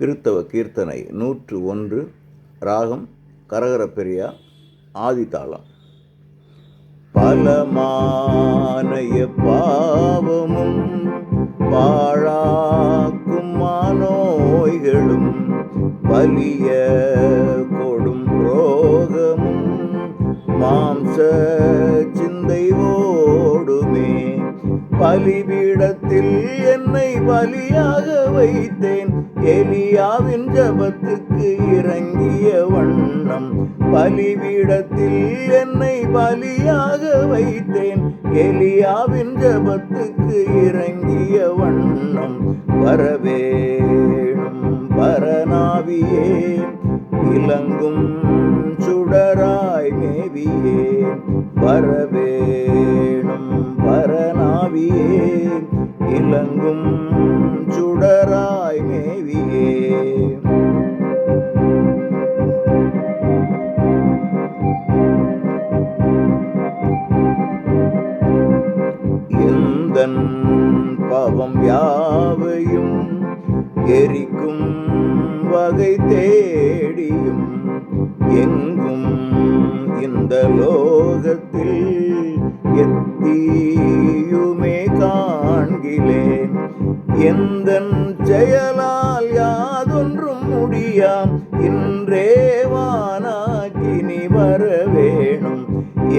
கிறித்தவ கீர்த்தனை 101, ராகம் கரகரப்பெரியா, ஆதிதாளம். பலமானைய பாவமும் பாழாக்கும் மாநோய்களும் வலிய கொடும் ரோகமும் மாம்ச சிந்தை ஓடுமே. பலிபீடத்தில் என்னை பலியாக வைத்தேன், எலியாவின் ஜபத்துக்கு இறங்கிய வண்ணம். பலிபீடத்தில் என்னை பலியாக வைத்தேன், எலியாவின் ஜபத்துக்கு இறங்கிய வண்ணம். வரவேணும் பரநாவியே, இலங்கும் சுடராய் மேவியே. வரவேணும் பரநாவியே, இலங்கும் சுடராய் மேவியே. எந்தன் பாவம் யாவையும் எரிக்கும் வகை தேடியும் எங்கும் இந்த லோகத்தில் எத்தியுமே காண்கிலேன். எந்தன் செயலால் யாதொன்றும் முடியாம், இன்றே வானாக்கினி வரவேணும்.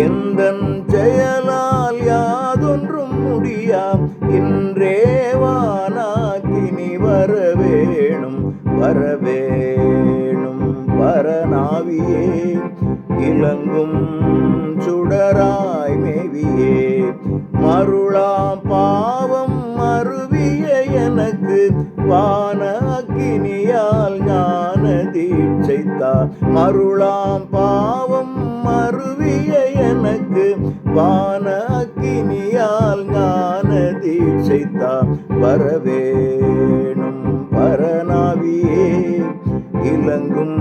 எந்தன் செயலால் யாதொன்றும் முடியாம், இன்றே வானாக்கினி வரவேணும். வரவேணும் பரநாவியே, இலங்கும் சுடராய் மேவியே. மருளாம் பாவம் மருவிய எனக்கு வான அக்கினியால் ஞான தீட்சைத்தா. மருளாம் பாவம் மருவிய எனக்கு வான அக்கினியால் ஞான தீட்சைத்தா. வரவேணும் பரநாவியே, இலங்கும்